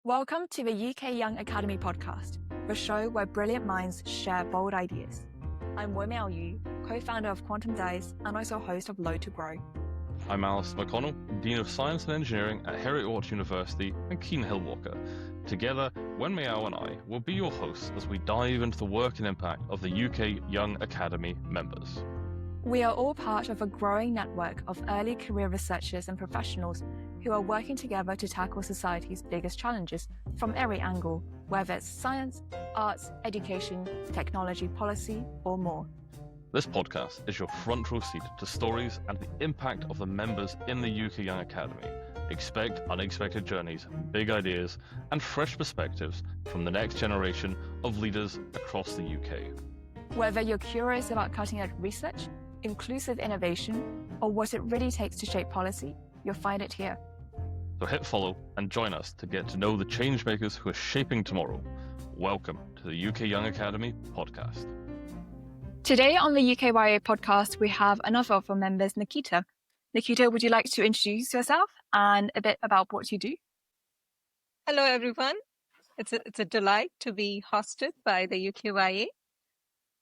Welcome to the UK Young Academy podcast, the show where brilliant minds share bold ideas. I'm Wemiao Yu, co-founder of Quantum Days and also host of Low to Grow. I'm Alice McConnell, Dean of Science and Engineering at Heriot-Watt University and Keen Hillwalker. Together, Wemiao and I will be your hosts as we dive into the work and impact of the UK Young Academy members. We are all part of a growing network of early career researchers and professionals who are working together to tackle society's biggest challenges from every angle, whether it's science, arts, education, technology, policy, or more. This podcast is your front row seat to stories and the impact of the members in the UK Young Academy. Expect unexpected journeys, big ideas, and fresh perspectives from the next generation of leaders across the UK. Whether you're curious about cutting-edge research, inclusive innovation, or what it really takes to shape policy, you'll find it here. So hit follow and join us to get to know the changemakers who are shaping tomorrow. Welcome to the UK Young Academy podcast. Today on the UKYA podcast, we have another of our members, Nikita. Nikita, would you like to introduce yourself and a bit about what you do? Hello, everyone. It's a delight to be hosted by the UKYA.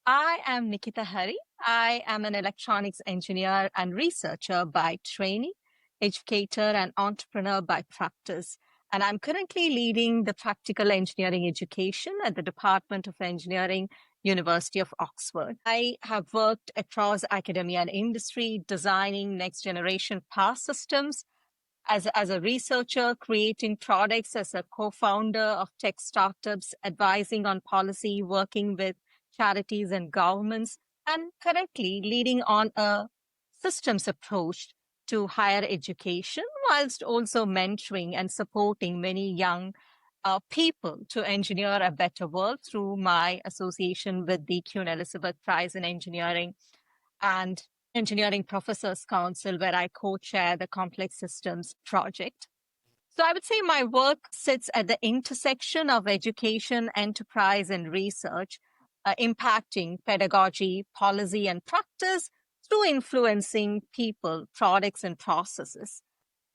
I am Nikita Hari. I am an electronics engineer and researcher by training, educator and entrepreneur by practice. And I'm currently leading the practical engineering education at the Department of Engineering, University of Oxford. I have worked across academia and industry, designing next generation power systems as a researcher, creating products as a co-founder of tech startups, advising on policy, working with charities and governments, and currently leading on a systems approach to higher education, whilst also mentoring and supporting many young people to engineer a better world through my association with the Queen Elizabeth Prize in Engineering and Engineering Professors Council, where I co-chair the Complex Systems project. So I would say my work sits at the intersection of education, enterprise, and research, impacting pedagogy, policy, and practice through influencing people, products, and processes.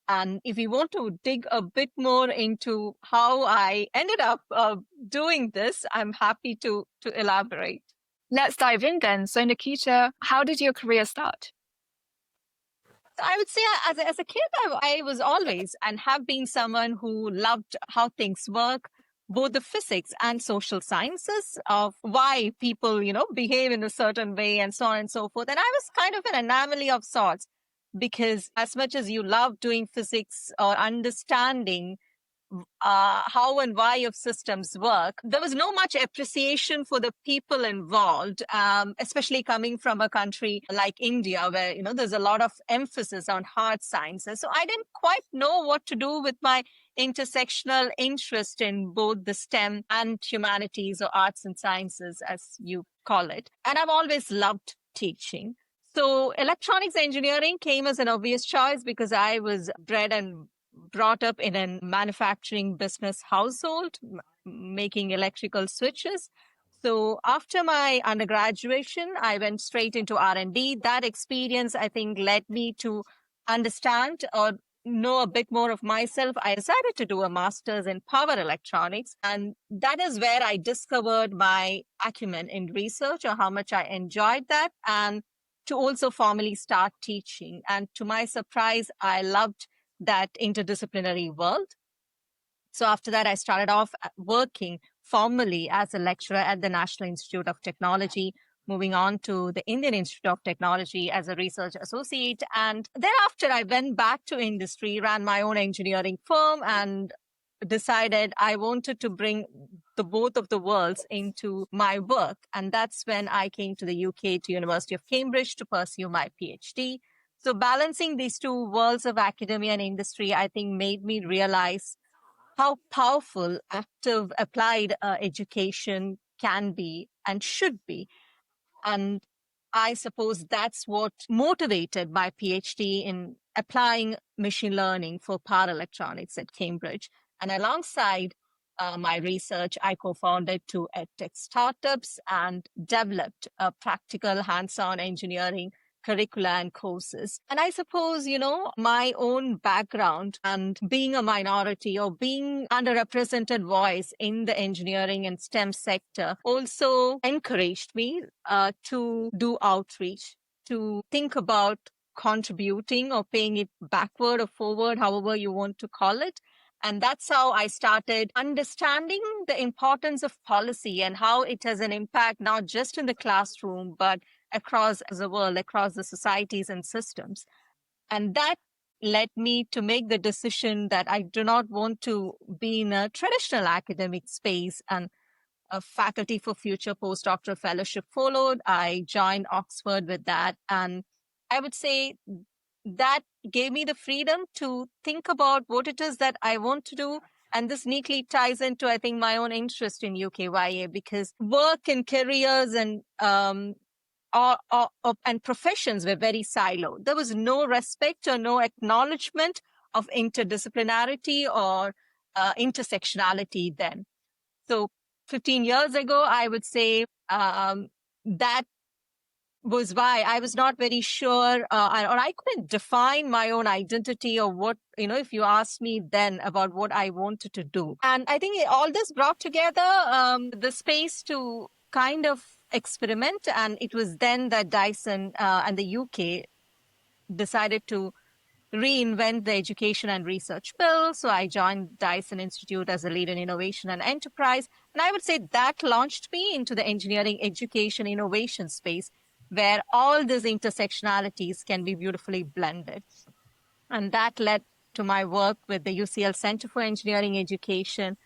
And if you want to dig a bit more into how I ended up doing this, I'm happy to elaborate. Let's dive in then. So Nikita, how did your career start? I would say as a kid, I was always and have been someone who loved how things work, both the physics and social sciences of why people, behave in a certain way and so on and so forth. And I was kind of an anomaly of sorts, because as much as you love doing physics or understanding how and why of systems work, there was no much appreciation for the people involved, especially coming from a country like India, where, there's a lot of emphasis on hard sciences. So I didn't quite know what to do with my intersectional interest in both the STEM and humanities, or arts and sciences, as you call it. And I've always loved teaching. So electronics engineering came as an obvious choice because I was bred and brought up in a manufacturing business household, making electrical switches. So after my undergraduation, I went straight into R&D. That experience, I think, led me to understand or know a bit more of myself. I decided to do a master's in power electronics. And that is where I discovered my acumen in research, or how much I enjoyed that, and to also formally start teaching. And to my surprise, I loved that interdisciplinary world. So after that, I started off working formally as a lecturer at the National Institute of Technology, moving on to the Indian Institute of Technology as a research associate. And thereafter, I went back to industry, ran my own engineering firm, and decided I wanted to bring the both of the worlds into my work. And that's when I came to the UK, to University of Cambridge, to pursue my PhD. So balancing these two worlds of academia and industry, I think, made me realize how powerful active applied education can be and should be. And I suppose that's what motivated my PhD in applying machine learning for power electronics at Cambridge. And alongside my research, I co-founded two edtech startups and developed a practical hands-on engineering curricula and courses. And I suppose, my own background and being a minority or being underrepresented voice in the engineering and STEM sector also encouraged me to do outreach, to think about contributing or paying it backward or forward, however you want to call it. And that's how I started understanding the importance of policy and how it has an impact, not just in the classroom, but across the world, across the societies and systems. And that led me to make the decision that I do not want to be in a traditional academic space, and a faculty for future postdoctoral fellowship followed. I joined Oxford with that. And I would say that gave me the freedom to think about what it is that I want to do. And this neatly ties into, I think, my own interest in UKYA, because work and careers and and professions were very siloed. There was no respect or no acknowledgement of interdisciplinarity or intersectionality then. So 15 years ago, I would say that was why I was not very sure, or I couldn't define my own identity or what, if you asked me then about what I wanted to do. And I think all this brought together the space to kind of experiment. And it was then that Dyson and the UK decided to reinvent the education and research bill. So I joined Dyson Institute as a lead in innovation and enterprise. And I would say that launched me into the engineering education innovation space, where all these intersectionalities can be beautifully blended. And that led to my work with the UCL Center for Engineering Education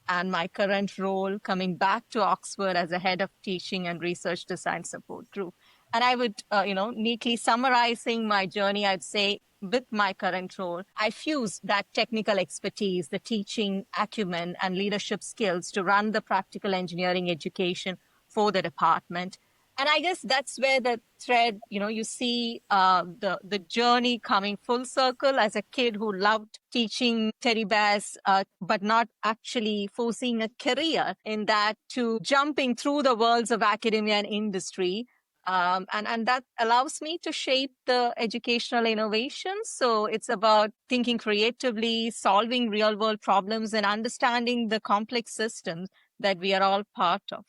and my current role coming back to Oxford as a head of teaching and research design support group. And I would, neatly summarizing my journey, I'd say with my current role, I fuse that technical expertise, the teaching acumen and leadership skills to run the practical engineering education for the department. And I guess that's where the thread, you see the journey coming full circle as a kid who loved teaching teddy bears, but not actually foreseeing a career in that, to jumping through the worlds of academia and industry. And that allows me to shape the educational innovations. So it's about thinking creatively, solving real world problems, and understanding the complex systems that we are all part of.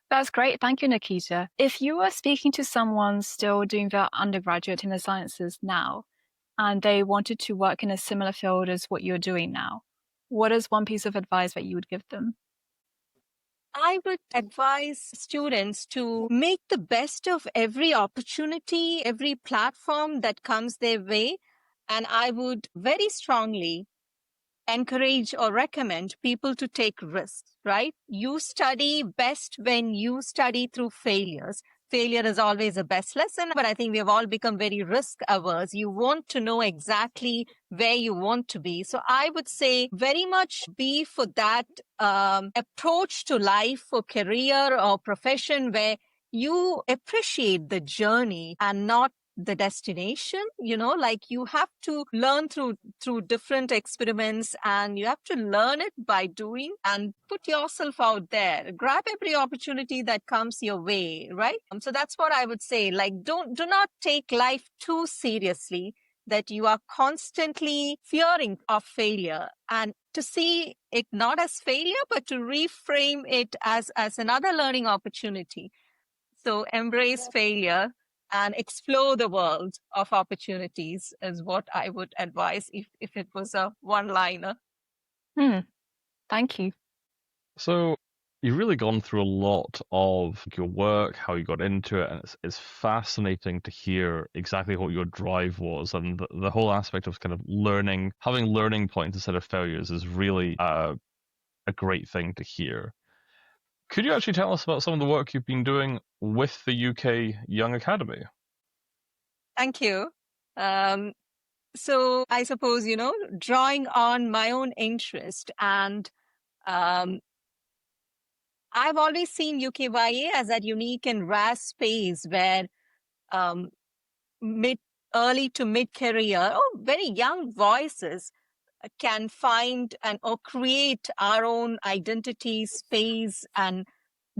That's great. Thank you, Nikita. If you were speaking to someone still doing their undergraduate in the sciences now, and they wanted to work in a similar field as what you're doing now, what is one piece of advice that you would give them? I would advise students to make the best of every opportunity, every platform that comes their way. And I would very strongly encourage or recommend people to take risks, right? You study best when you study through failures. Failure is always the best lesson, but I think we have all become very risk averse. You want to know exactly where you want to be. So I would say very much be for that approach to life or career or profession where you appreciate the journey and not the destination. Like you have to learn through different experiments, and you have to learn it by doing, and put yourself out there. Grab every opportunity that comes your way, right? So that's what I would say. Like, do not take life too seriously, that you are constantly fearing of failure, and to see it not as failure, but to reframe it as another learning opportunity. So embrace failure and explore the world of opportunities is what I would advise if it was a one-liner. Thank you. So you've really gone through a lot of your work, how you got into it, and it's fascinating to hear exactly what your drive was, and the whole aspect of kind of learning, having learning points instead of failures is really a great thing to hear. Could you actually tell us about some of the work you've been doing with the UK Young Academy? Thank you. So I suppose, drawing on my own interest, and I've always seen UKYA as that unique and rare space where early to mid-career, very young voices can find or create our own identity, space, and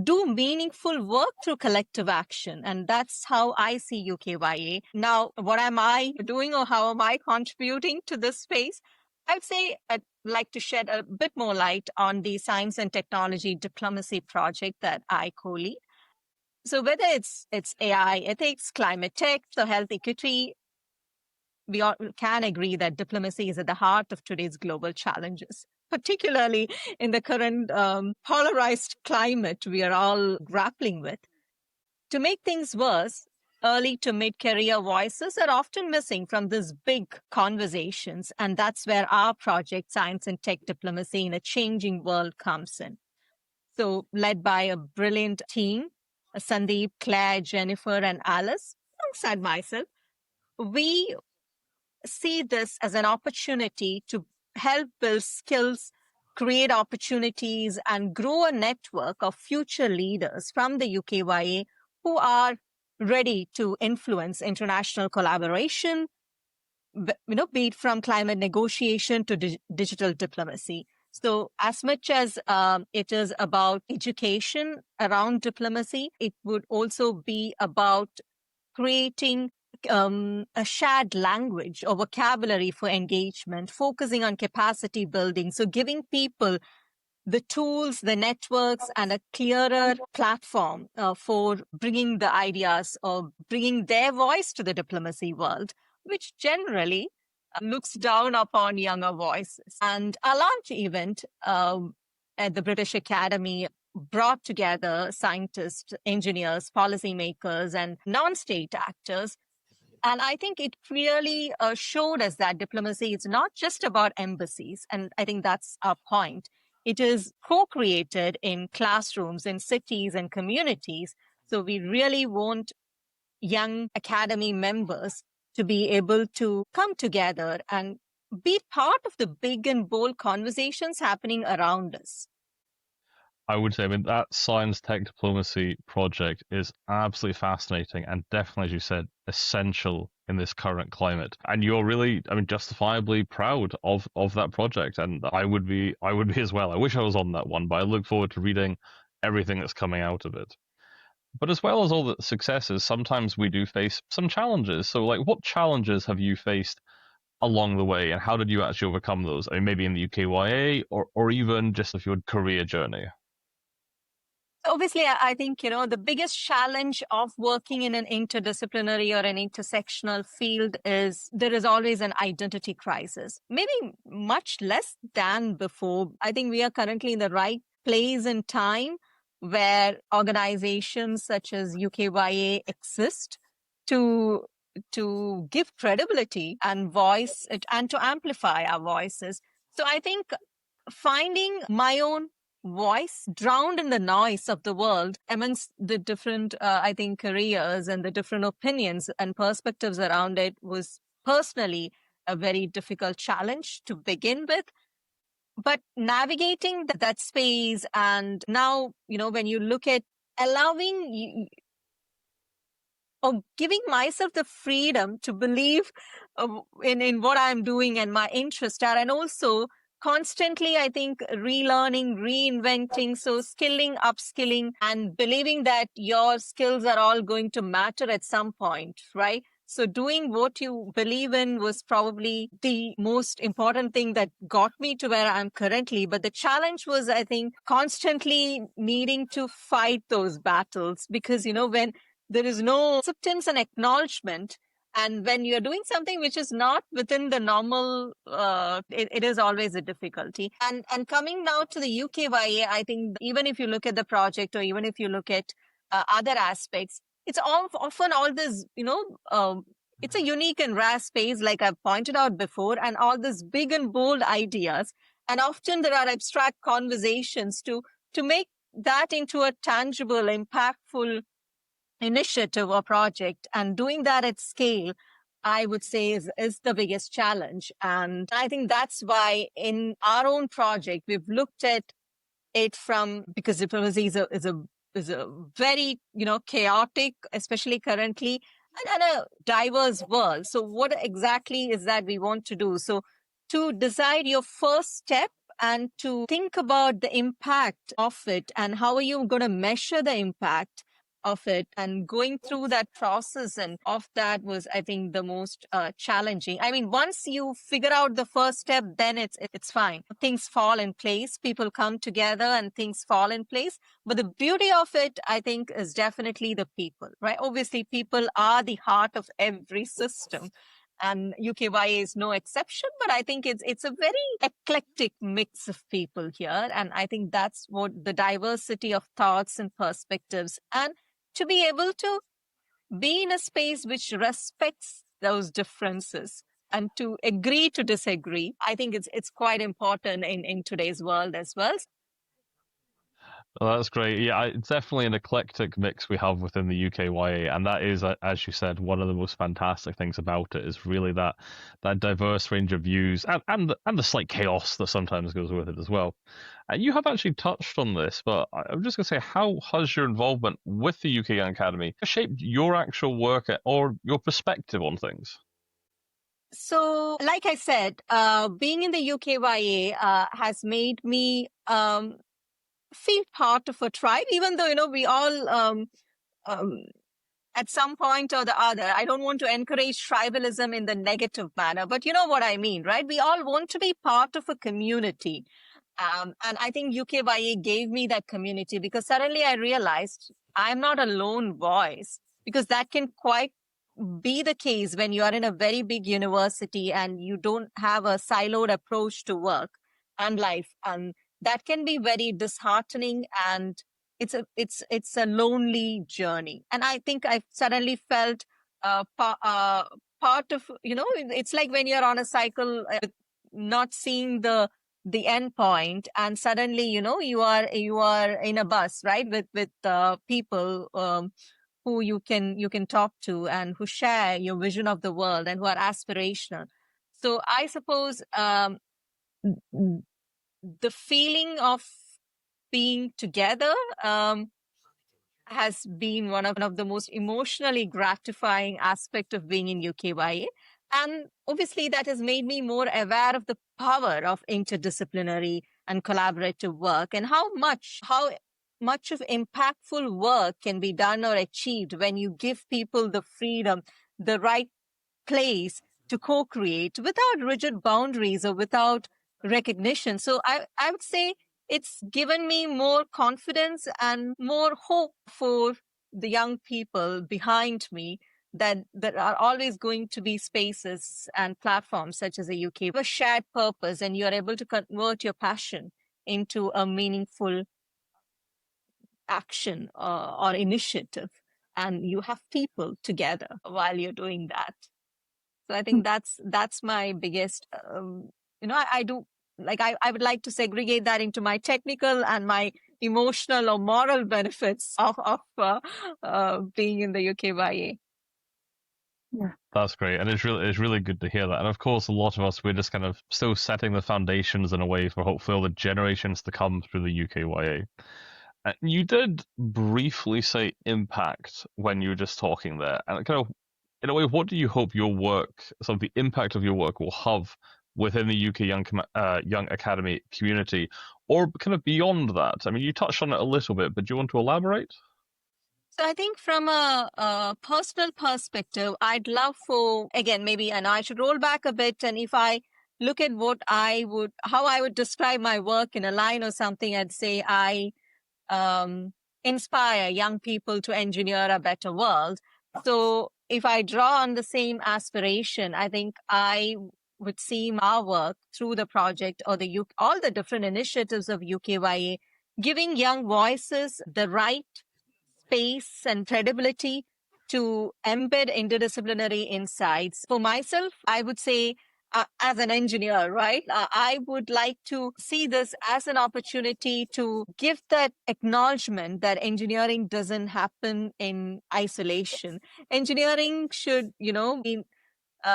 do meaningful work through collective action. And that's how I see UKYA. Now, what am I doing or how am I contributing to this space? I'd say I'd like to shed a bit more light on the science and technology diplomacy project that I co-lead. So whether it's AI ethics, climate tech, or health equity, we all can agree that diplomacy is at the heart of today's global challenges, particularly in the current polarized climate we are all grappling with. To make things worse, early to mid-career voices are often missing from these big conversations, and that's where our project, Science and Tech Diplomacy in a Changing World, comes in. So led by a brilliant team, Sandeep, Claire, Jennifer, and Alice, alongside myself, we see this as an opportunity to help build skills, create opportunities, and grow a network of future leaders from the UKYA who are ready to influence international collaboration, be it from climate negotiation to digital diplomacy. So as much as it is about education around diplomacy, it would also be about creating a shared language or vocabulary for engagement, focusing on capacity building. So giving people the tools, the networks, and a clearer platform for bringing the ideas or bringing their voice to the diplomacy world, which generally looks down upon younger voices. And a large event at the British Academy brought together scientists, engineers, policymakers, and non-state actors. And I think it clearly showed us that diplomacy is not just about embassies. And I think that's our point. It is co-created in classrooms, in cities and communities. So we really want young academy members to be able to come together and be part of the big and bold conversations happening around us. I would say, that science tech diplomacy project is absolutely fascinating and definitely, as you said, essential in this current climate. And you're really, justifiably proud of that project. And I would be as well. I wish I was on that one, but I look forward to reading everything that's coming out of it. But as well as all the successes, sometimes we do face some challenges. So, what challenges have you faced along the way, and how did you actually overcome those? Maybe in the UKYA or even just of your career journey. Obviously, I think, the biggest challenge of working in an interdisciplinary or an intersectional field is there is always an identity crisis, maybe much less than before. I think we are currently in the right place and time where organizations such as UKYA exist to give credibility and voice and to amplify our voices. So I think finding my own voice drowned in the noise of the world amongst the different, careers and the different opinions and perspectives around it was personally a very difficult challenge to begin with. But navigating that space, and now, when you look at allowing or giving myself the freedom to believe in what I'm doing and my interests are, and also constantly, I think, relearning, reinventing, so skilling, upskilling, and believing that your skills are all going to matter at some point, right? So doing what you believe in was probably the most important thing that got me to where I'm currently. But the challenge was, I think, constantly needing to fight those battles because, when there is no acceptance and acknowledgement, and when you're doing something which is not within the normal, it is always a difficulty. And coming now to the UKYA, I think even if you look at the project or even if you look at other aspects, it's often all this, it's a unique and rare space, like I've pointed out before, and all these big and bold ideas. And often there are abstract conversations to make that into a tangible, impactful initiative or project, and doing that at scale, I would say is the biggest challenge. And I think that's why in our own project, we've looked at it because diplomacy is a very, chaotic, especially currently, and a diverse world. So what exactly is that we want to do? So to decide your first step and to think about the impact of it and how are you going to measure the impact of it, and going through that process and of that was, I think, the most challenging. I mean, once you figure out the first step, then it's fine. Things fall in place, people come together and things fall in place. But the beauty of it, I think, is definitely the people, right? Obviously, people are the heart of every system. And UKYA is no exception, but I think it's a very eclectic mix of people here. And I think that's what the diversity of thoughts and perspectives, and to be able to be in a space which respects those differences and to agree to disagree. I think it's quite important in today's world as well. Oh, that's great. Yeah, it's definitely an eclectic mix we have within the UKYA, and that is, as you said, one of the most fantastic things about it is really that diverse range of views and the slight chaos that sometimes goes with it as well. And you have actually touched on this, but I'm just going to say, how has your involvement with the UK Young Academy shaped your actual work or your perspective on things? So, like I said, being in the UKYA has made me feel part of a tribe, even though, we all, at some point or the other, I don't want to encourage tribalism in the negative manner, but you know what I mean, right? We all want to be part of a community. And I think UKYA gave me that community because suddenly I realized I'm not a lone voice, because that can quite be the case when you are in a very big university and you don't have a siloed approach to work and life. And that can be very disheartening, and it's a lonely journey. And I think I suddenly felt part of, it's like when you're on a cycle, not seeing the end point, and suddenly, you are in a bus, right, with people who you can talk to and who share your vision of the world and who are aspirational. So I suppose the feeling of being together has been one of the most emotionally gratifying aspect of being in UKYA. And obviously that has made me more aware of the power of interdisciplinary and collaborative work, and how much of impactful work can be done or achieved when you give people the freedom, the right place to co-create without rigid boundaries or without recognition. So I would say it's given me more confidence and more hope for the young people behind me, that are always going to be spaces and platforms such as the UK, a shared purpose, and you're able to convert your passion into a meaningful action or initiative, and you have people together while you're doing that. So I think that's my biggest, I do, like, I would like to segregate that into my technical and my emotional or moral benefits of being in the UKYA. Yeah. That's great, and it's really good to hear that. And of course, a lot of us, we're just kind of still setting the foundations in a way for hopefully all the generations to come through the UKYA. You did briefly say impact when you were just talking there, and kind of, in a way, what do you hope your work, so the impact of your work, will have within the UK Young Academy community, or kind of beyond that? I mean, you touched on it a little bit, but do you want to elaborate? So I think from a personal perspective, I'd love for, again, maybe, and I should roll back a bit. And if I look at how I would describe my work in a line or something, I'd say I inspire young people to engineer a better world. So if I draw on the same aspiration, I think I would see my work through the project or all the different initiatives of UKYA, giving young voices the right space and credibility to embed interdisciplinary insights. For myself, I would say, as an engineer, right, I would like to see this as an opportunity to give that acknowledgement that engineering doesn't happen in isolation. Engineering should, be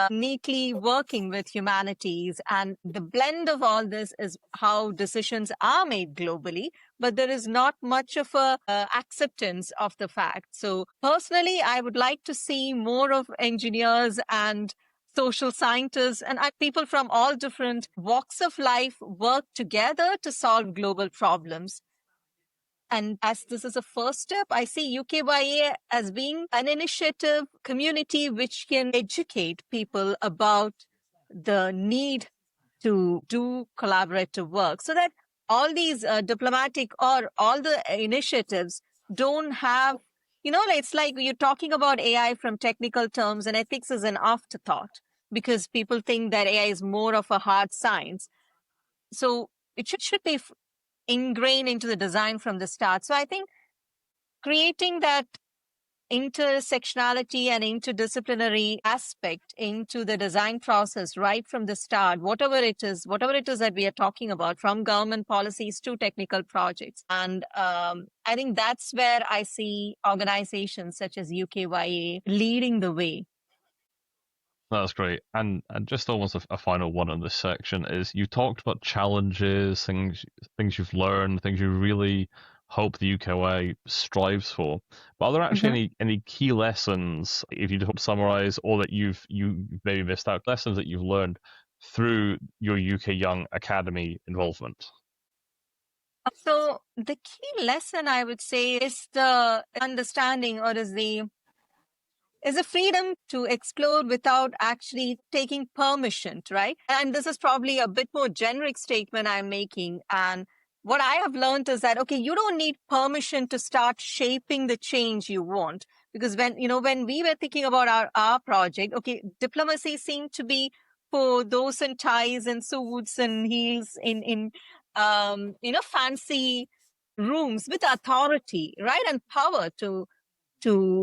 neatly working with humanities, and the blend of all this is how decisions are made globally, but there is not much of a acceptance of the fact. So personally, I would like to see more of engineers and social scientists, and people from all different walks of life work together to solve global problems. And as this is a first step, I see UKYA as being an initiative community which can educate people about the need to do collaborative work so that all these diplomatic or all the initiatives don't have, it's like you're talking about AI from technical terms and ethics is an afterthought because people think that AI is more of a hard science. So it should be ingrained into the design from the start. So I think creating that intersectionality and interdisciplinary aspect into the design process right from the start, whatever it is that we are talking about, from government policies to technical projects. And I think that's where I see organizations such as UKYA leading the way. That's great. And just almost a final one on this section is you talked about challenges, things you've learned, things you really hope the UKY strives for. But are there actually any key lessons, if you don't summarize, or that you maybe missed out, lessons that you've learned through your UK Young Academy involvement? So the key lesson I would say is the understanding, or is the freedom to explore without actually taking permission, right? And this is probably a bit more generic statement I'm making. And what I have learned is that, okay, you don't need permission to start shaping the change you want. Because when we were thinking about our project, okay, diplomacy seemed to be for those in ties and suits and heels in fancy rooms with authority, right? And power to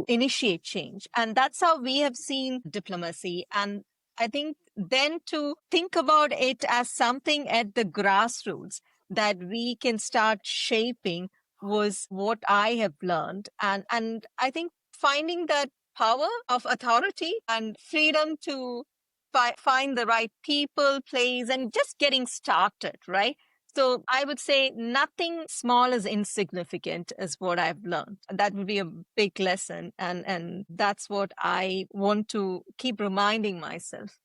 initiate change. And that's how we have seen diplomacy. And I think then to think about it as something at the grassroots that we can start shaping was what I have learned. And I think finding that power of authority and freedom to find the right people, place, and just getting started, right? So I would say nothing small is insignificant is what I've learned. That would be a big lesson. And that's what I want to keep reminding myself.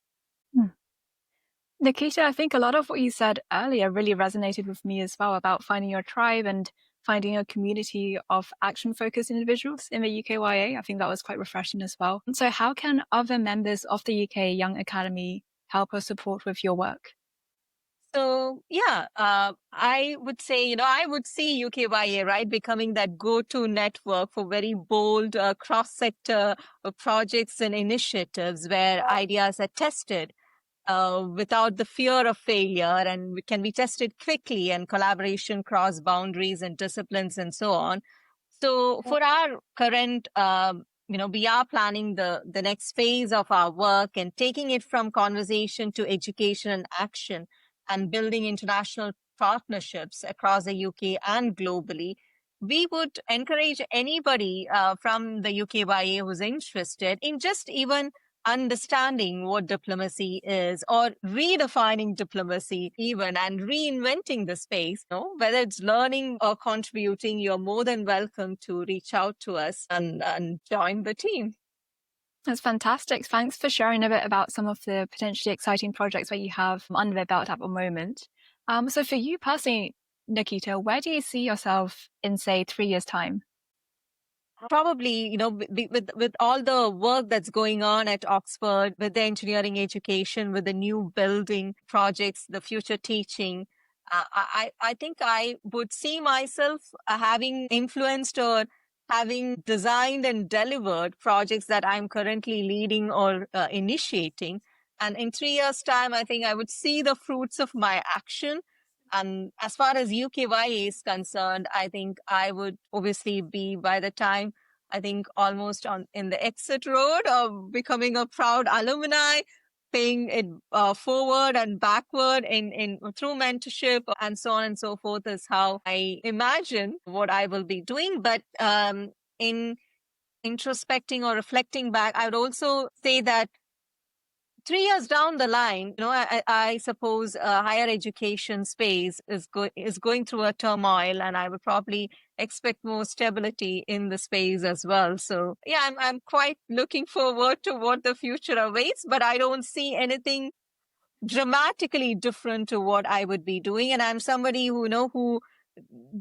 Nikita, I think a lot of what you said earlier really resonated with me as well about finding your tribe and finding a community of action-focused individuals in the UKYA. I think that was quite refreshing as well. And so how can other members of the UK Young Academy help or support with your work? So, I would say, I would see UKYA, right, becoming that go-to network for very bold cross-sector projects and initiatives where ideas are tested without the fear of failure and can be tested quickly, and collaboration cross boundaries and disciplines and so on. So for our current, we are planning the next phase of our work and taking it from conversation to education and action, and building international partnerships across the UK and globally. We would encourage anybody from the UKYA who's interested in just even understanding what diplomacy is, or redefining diplomacy even, and reinventing the space. Whether it's learning or contributing, you're more than welcome to reach out to us and join the team. That's fantastic. Thanks for sharing a bit about some of the potentially exciting projects that you have under the belt at the moment. So for you personally, Nikita, where do you see yourself in, say, 3 years' time? Probably, with all the work that's going on at Oxford, with the engineering education, with the new building projects, the future teaching, I think I would see myself having influenced or having designed and delivered projects that I'm currently leading or initiating. And in 3 years' time, I think I would see the fruits of my action. And as far as UKYA is concerned, I think I would obviously be, by the time, I think almost in the exit road of becoming a proud alumni, paying it forward and backward in through mentorship and so on and so forth is how I imagine what I will be doing. But in introspecting or reflecting back, I would also say that 3 years down the line, I suppose higher education space is going through a turmoil, and I would probably expect more stability in the space as well. So yeah, I'm quite looking forward to what the future awaits, but I don't see anything dramatically different to what I would be doing. And I'm somebody who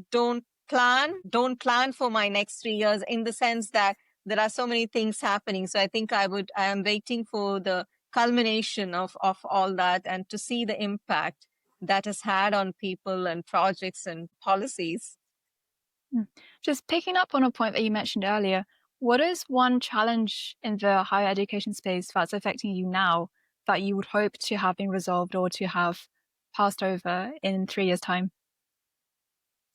don't plan for my next 3 years, in the sense that there are so many things happening. So I think I am waiting for the culmination of all that, and to see the impact that has had on people and projects and policies. Just picking up on a point that you mentioned earlier, what is one challenge in the higher education space that's affecting you now that you would hope to have been resolved or to have passed over in 3 years' time?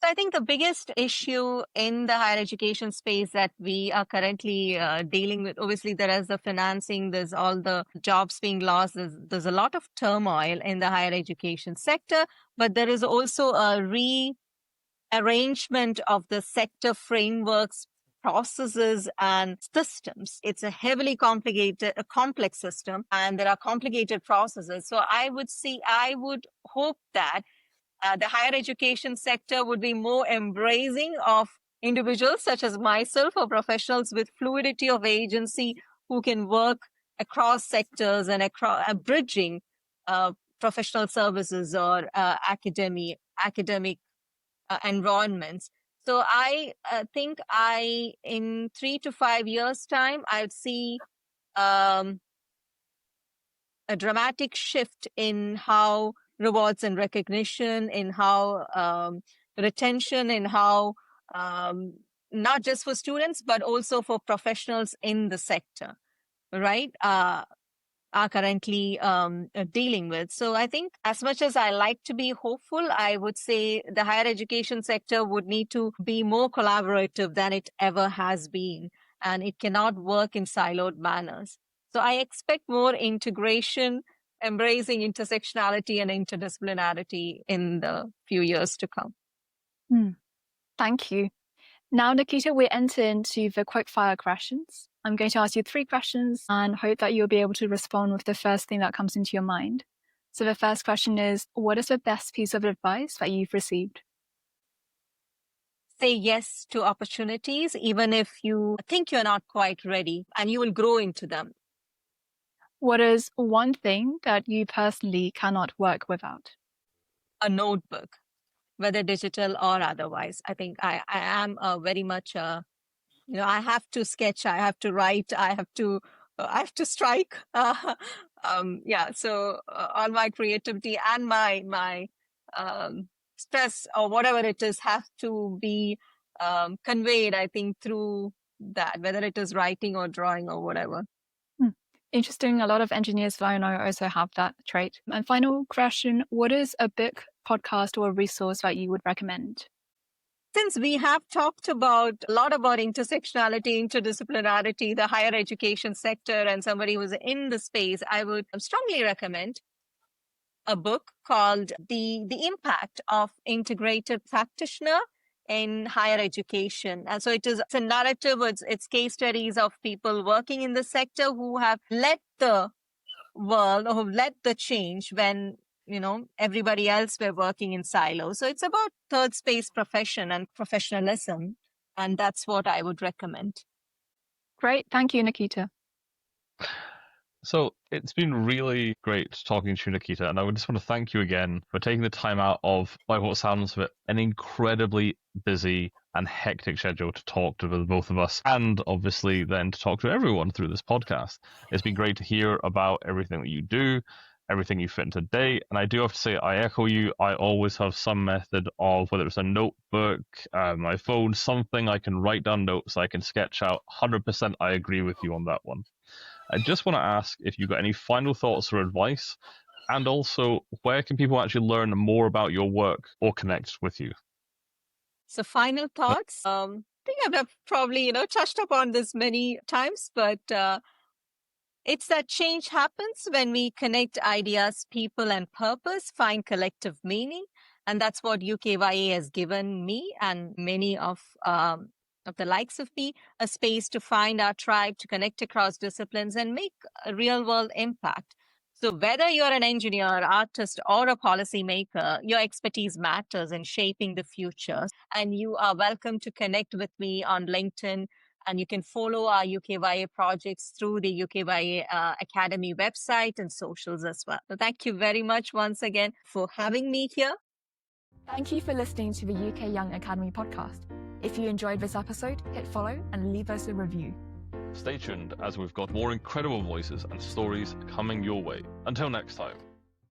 So I think the biggest issue in the higher education space that we are currently dealing with, obviously there is the financing, there's all the jobs being lost, there's a lot of turmoil in the higher education sector, but there is also a rearrangement of the sector frameworks, processes and systems. It's a heavily complex system, and there are complicated processes. So I would hope that the higher education sector would be more embracing of individuals such as myself, or professionals with fluidity of agency who can work across sectors and bridging professional services or academic environments. So I think in 3 to 5 years' time, I would see a dramatic shift in how rewards and recognition, in how retention, in how not just for students, but also for professionals in the sector, right, are currently dealing with. So I think, as much as I like to be hopeful, I would say the higher education sector would need to be more collaborative than it ever has been, and it cannot work in siloed manners. So I expect more integration, embracing intersectionality and interdisciplinarity in the few years to come. Thank you. Now, Nikita, we enter into the quick fire questions. I'm going to ask you 3 questions and hope that you'll be able to respond with the first thing that comes into your mind. So the first question is, what is the best piece of advice that you've received? Say yes to opportunities, even if you think you're not quite ready, and you will grow into them. What is one thing that you personally cannot work without? A notebook, whether digital or otherwise. I think I am very much I have to sketch, I have to write, I have to strike. So all my creativity and my stress or whatever it is have to be conveyed, I think, through that, whether it is writing or drawing or whatever. Interesting. A lot of engineers that I know also have that trait. And final question, what is a book, podcast, or a resource that you would recommend? Since we have talked a lot about intersectionality, interdisciplinarity, the higher education sector, and somebody who's in the space, I would strongly recommend a book called The Impact of Integrated Practitioner in Higher Education. And so it's a narrative, it's case studies of people working in the sector who have led the world or who led the change when everybody else were working in silos. So it's about third space profession and professionalism. And that's what I would recommend. Great. Thank you, Nikita. So it's been really great talking to you, Nikita, and I just want to thank you again for taking the time out of, by what sounds of it, an incredibly busy and hectic schedule to talk to the both of us, and obviously then to talk to everyone through this podcast. It's been great to hear about everything that you do, everything you fit into today, and I do have to say, I echo you. I always have some method of, whether it's a notebook, my phone, something I can write down notes, I can sketch out. 100% I agree with you on that one. I just want to ask if you've got any final thoughts or advice, and also where can people actually learn more about your work or connect with you? So final thoughts. I think I've probably, touched upon this many times, but it's that change happens when we connect ideas, people, and purpose, find collective meaning. And that's what UKYA has given me and many of the likes of me, a space to find our tribe, to connect across disciplines and make a real world impact. So whether you're an engineer, artist, or a policymaker, your expertise matters in shaping the future. And you are welcome to connect with me on LinkedIn. And you can follow our UKYA projects through the UKYA Academy website and socials as well. So thank you very much once again for having me here. Thank you for listening to the UK Young Academy podcast. If you enjoyed this episode, hit follow and leave us a review. Stay tuned as we've got more incredible voices and stories coming your way. Until next time.